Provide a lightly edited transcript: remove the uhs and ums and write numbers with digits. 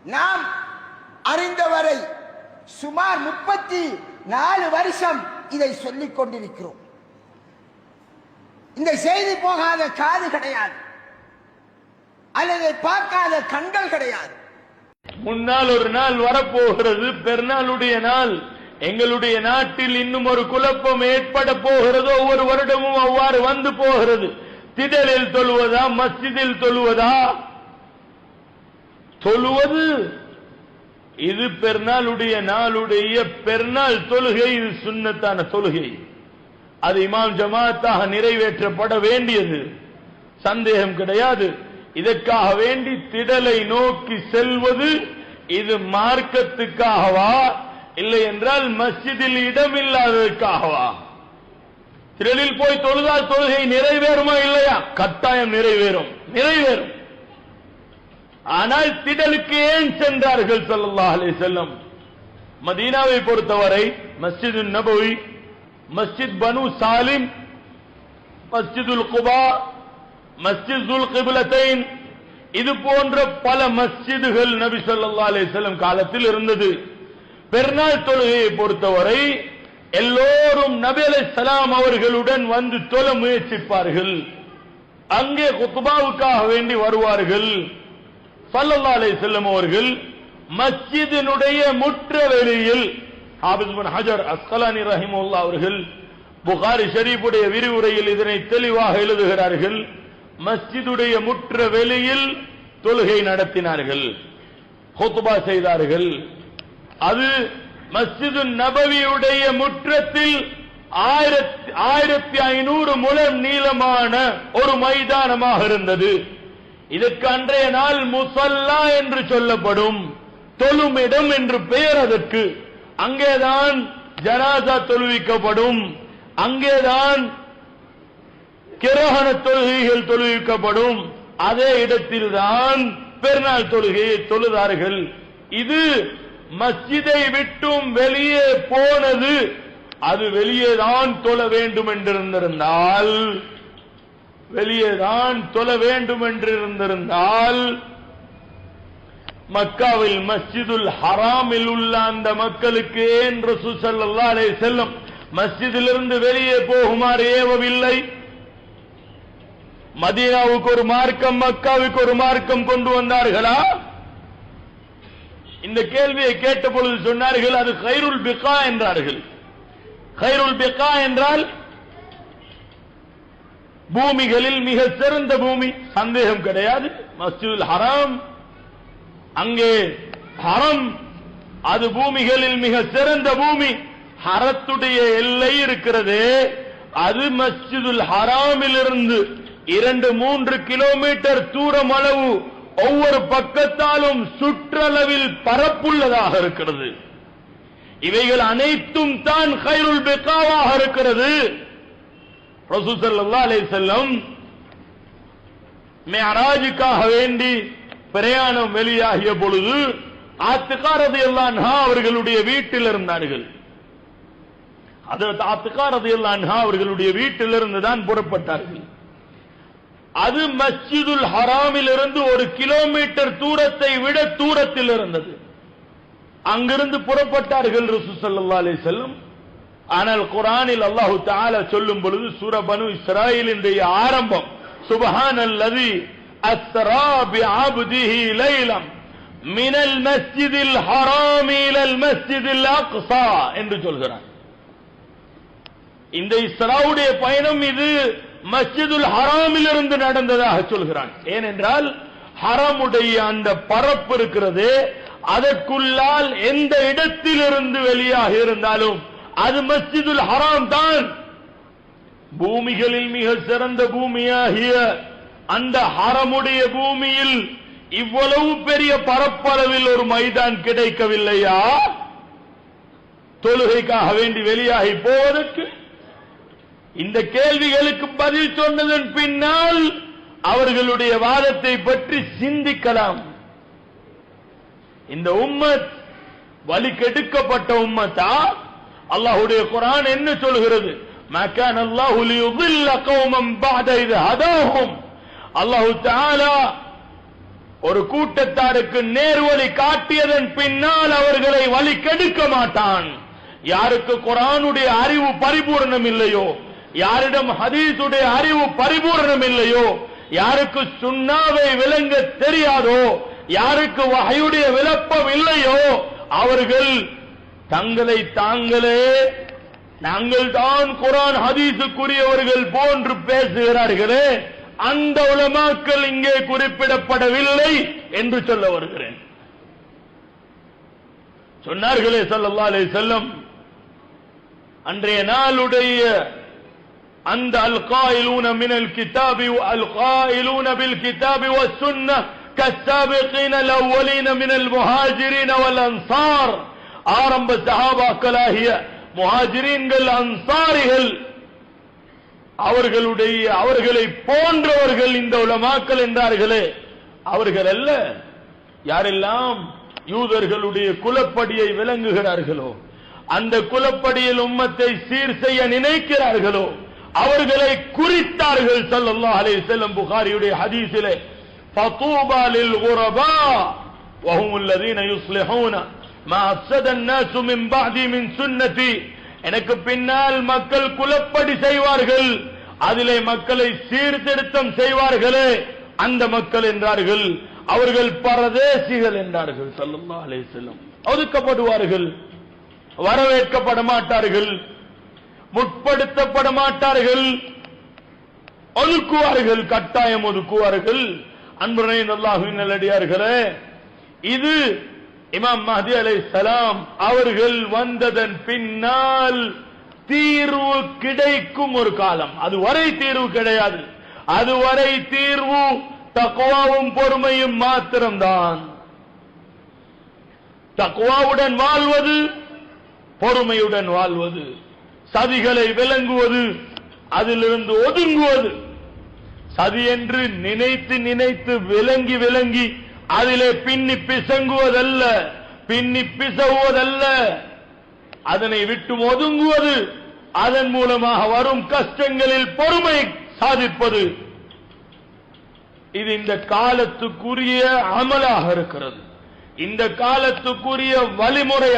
நாம் அறிந்தவரை சுமார் 34 வருஷம் இதை சொல்லிக் கொண்டிருக்கிறோம். இந்த செய்தி போகாத காது கிடையாது, அல்லது பார்க்காத கண்கள் கிடையாது. முன்னால் ஒரு நாள் வரப்போகிறது, பெருநாளுடைய நாள். எங்களுடைய நாட்டில் இன்னும் ஒரு குழப்பம் ஏற்பட போகிறதோ, ஒவ்வொரு வருடமும் அவ்வாறு வந்து போகிறது. திடலில் தொழுவதா, மஸ்ஜிதில் தொழுவதா? தொழுவது இது பெருநாளுடைய நாளுடைய பெருநாள் தொழுகை, இது சுன்னத்தான தொழுகை. அது இமாம் ஜமாத்தாக நிறைவேற்றப்பட வேண்டியது, சந்தேகம் கிடையாது. இதற்காக வேண்டி திடலை நோக்கி செல்வது இது மார்க்கத்துக்காகவா, இல்லை என்றால் மஸ்ஜிதில் இடம் இல்லாததற்காகவா? திடலில் போய் தொழுதால் தொழுகை நிறைவேறுமா இல்லையா? கட்டாயம் நிறைவேறும், நிறைவேறும். ஆனால் திடலுக்கு ஏன் சென்றார்கள் ஸல்லல்லாஹு அலைஹி வஸல்லம்? மதீனாவை பொறுத்தவரை மஸ்ஜிது நபவி, மஸ்ஜித் பனு சாலிம், மஸ்ஜிதுல் குபா, மஸ்ஜிதுல் கிப்லத்தைன், இது போன்ற பல மஸ்ஜிதுகள் நபி ஸல்லல்லாஹு அலைஹி வஸல்லம் காலத்தில் இருந்தது. பெருநாள் தொழுகையை பொறுத்தவரை எல்லோரும் நபி அலைஹிஸ்ஸலாம் அவர்களுடன் வந்து தொழ முயற்சிப்பார்கள். அங்கே குத்பாவுக்காக வேண்டி வருவார்கள். ஸல்லல்லாஹு அலைஹி வஸல்லம் அவர்கள் மஸ்ஜிதினுடைய முற்ற வெளியில், ஹாஃபிஸ் இப்னு ஹஜர் அஸ்கலானி ரஹிமஹுல்லாஹ் அவர்கள் புகாரி ஷரீஃபுடைய விரிவுரையில் இதனை தெளிவாக எழுதுகிறார்கள். மஸ்ஜிதுடைய முற்ற வெளியில் தொழுகை நடத்தினார்கள், குத்பா செய்தார்கள். அது மஸ்ஜிது நபவியுடைய முற்றத்தில் 1500 முழம் நீளமான ஒரு மைதானமாக இருந்தது. இதற்கு அன்றைய நாள் முஸல்லா என்று சொல்லப்படும், தொழுமிடம் என்று பெயர் அதற்கு. அங்கேதான் ஜனாசா தொழுவிக்கப்படும், அங்கேதான் கிரஹண தொழுகைகள் தொழுவிக்கப்படும். அதே இடத்தில்தான் பெருநாள் தொழுகையை தொழுதார்கள். இது மஸ்ஜிதை விட்டும் வெளியே போனது, அது வெளியேதான் தொழ வேண்டும் என்றிருந்திருந்தால், வெளியேதான் தொழ வேண்டும் என்றிருந்திருந்தால் மக்காவில் மஸ்ஜிதுல் ஹராமில் உள்ள அந்த மக்களுக்கு ஏன் ரசூல் ஸல்லல்லாஹு அலைஹி வஸல்லம் மஸ்ஜிதிலிருந்து வெளியே போகுமாறு ஏவவில்லை? மதீனாவுக்கு ஒரு மார்க்கம், மக்காவுக்கு ஒரு மார்க்கம் கொண்டு வந்தார்களா? இந்த கேள்வியை கேட்ட பொழுது சொன்னார்கள், அது கைருல் பிகா என்றார்கள். கைருல் பிகா என்றால் பூமிகளில் மிக சிறந்த பூமி, சந்தேகம் கிடையாது. மஸ்ஜிதுல் ஹராம், அங்கே ஹரம், அது பூமிகளில் மிக சிறந்த பூமி. ஹரத்துடைய எல்லை இருக்கிறது, அது மஸ்ஜிதுல் ஹராமில் இருந்து 2-3 கிலோமீட்டர் தூரம் அளவு ஒவ்வொரு பக்கத்தாலும் சுற்றளவில் பரப்புள்ளதாக இருக்கிறது. இவைகள் அனைத்தும் தான் கைருல் பிகாவாக இருக்கிறது. ரசூல் ஸல்லல்லாஹு அலைஹி வஸல்லம் மிஅராஜுக்காக வேண்டி பிரயாணம் வெளியாகிய பொழுது ஆத்திகா ரலியல்லாஹு அன்ஹா அவர்களுடைய வீட்டில் இருந்தார்கள். ஹஜ்ரத் ஆத்திகா ரலியல்லாஹு அன்ஹா அவர்களுடைய வீட்டிலிருந்து தான் புறப்பட்டார்கள். அது மஸ்ஜிதுல் ஹராமில் இருந்து 1 கிலோமீட்டர் தூரத்தை விட தூரத்தில் இருந்தது. அங்கிருந்து புறப்பட்டார்கள் ரசூல் ஸல்லல்லாஹு அலைஹி வஸல்லம். ஆனால் குர்ஆனில் அல்லாஹ் தஆலா சொல்லும் பொழுது சூரா பனு இஸ்ராயீலினுடைய ஆரம்பம், சுப்ஹானல்லதி அஸ்ரா பிஅப்திஹி லைலம் மினல் மஸ்ஜிதில் ஹராமி இலல் மஸ்ஜிதில் அக்ஸா என்று சொல்கிறார். இந்த இஸ்ராவுடைய பயணம் இது மஸ்ஜிதுல் ஹராமில் இருந்து நடந்ததாக சொல்கிறான். ஏனென்றால் ஹரமுடைய அந்த பரப்பு இருக்கிறது, அதற்குள்ளால் எந்த இடத்திலிருந்து வெளியாக இருந்தாலும் அது மஸ்ஜிதுல் ஹராம் தான். பூமிகளில் மிக சிறந்த பூமியாகிய அந்த ஹரமுடைய பூமியில் இவ்வளவு பெரிய பரப்பளவில் ஒரு மைதான் கிடைக்கவில்லையா தொழுகைக்காக வேண்டி வெளியாகி போவதற்கு? இந்த கேள்விகளுக்கு பதில் சொன்னதன் பின்னால் அவர்களுடைய வாதத்தை பற்றி சிந்திக்கலாம். இந்த உம்மத் வழிகெடுக்கப்பட்ட உம்மத்தா? அல்லாஹ்வுடைய குர்ஆன் என்ன சொல்கிறது? மா கான அல்லாஹு லியுதில்ல கௌமன் பஅத இத ஹதாஹும். அல்லாஹ் தஆலா ஒரு கூட்டத்தாருக்கு நேர்வழி காட்டியதன் பின்னால் அவர்களை வழி கெடுக்க மாட்டான். யாருக்கு குர்ஆனுடைய அறிவு பரிபூர்ணம் இல்லையோ, யாரிடம் ஹதீஸுடைய அறிவு பரிபூர்ணம் இல்லையோ, யாருக்கு சுன்னாவை விளங்க தெரியாதோ, யாருக்கு வஹயுடைய விளப்பம் இல்லையோ, அவர்கள் தங்களை தாங்களே நாங்கள் தான் குர்ஆன் ஹதீஸுக்குரியவர்கள் போன்று பேசுகிறார்களே, அந்த உலமாக்கள் இங்கே குறிப்பிடப்படவில்லை என்று சொல்ல வருகிறேன். சொன்னார்களே ஸல்லல்லாஹு அலைஹி வஸல்லம், அன்றைய நாளுடைய அந்த அல்காயிலூன மினல் கிதாபி அல்காயிலூன பில் கிதாபி வஸ்ஸுன்னஹ் கஸ்ஸாபிகீன அல்அவ்வலீன மினல் முஹாஜிரீன வல் அன்சார். ஆரம்ப சஹாபாக்களாகிய முஹாஜிரீன்கள் அன்சாரிகள் அவர்களை போன்றவர்கள் இந்த உலமாக்கள் என்றார்களே, அவர்கள் அல்ல. யாரெல்லாம் யூதர்களுடைய குலப்படியை விளங்குகிறார்களோ, அந்த குலப்படியில் உம்மத்தை சீர் செய்ய நினைக்கிறார்களோ, அவர்களை குறித்தார்கள் ஸல்லல்லாஹு அலைஹி வஸல்லம். புகாரியுடைய ஹதீஸிலே ஃபதூபா லில் குரபா வஹும் அல்லதீன யுஸ்லிஹூன மா அஃஸத الناس من بعدي من சுன்னதி. எனக்கு பின்னால் மக்கள் குலப்படி செய்வார்கள், அதிலே மக்களை சீர்திருத்தம் செய்வார்களே, அந்த மக்கள் என்றார்கள். அவர்கள் பரதேசிகள் என்றார்கள் ஸல்லல்லாஹு அலைஹி வஸல்லம். ஒதுக்கப்படுவார்கள், வரவேற்கப்பட மாட்டார்கள், முற்படுத்தப்பட மாட்டார்கள், ஒதுக்குவார்கள், கட்டாயம் ஒதுக்குவார்கள். அன்புரை அல்லாஹ்வின் நல்லடியார்களே, இது இமாம் மஹ்தி அலைஹிஸ்ஸலாம் அவர்கள் வந்ததன் பின்னால் தீர்வு கிடைக்கும் ஒரு காலம். அதுவரை தீர்வு கிடையாது. அதுவரை தீர்வு தக்வாவும் பொறுமையும் மாத்திரம்தான். தக்வாவுடன் வாழ்வது, பொறுமையுடன் வாழ்வது, சதிகளை விளங்குவது, அதிலிருந்து ஒதுங்குவது. சதி என்று நினைத்து நினைத்து விளங்கி விளங்கி அதிலே பின்னி பிசங்குவதல்ல, பின்னி பிசவுவதல்ல, அதனை விட்டு ஒதுங்குவது, அதன் மூலமாக வரும் கஷ்டங்களில் பொறுமை சாதிப்பது. இது இந்த காலத்துக்குரிய அமலாக இருக்கிறது, இந்த காலத்துக்குரிய வழிமுறை.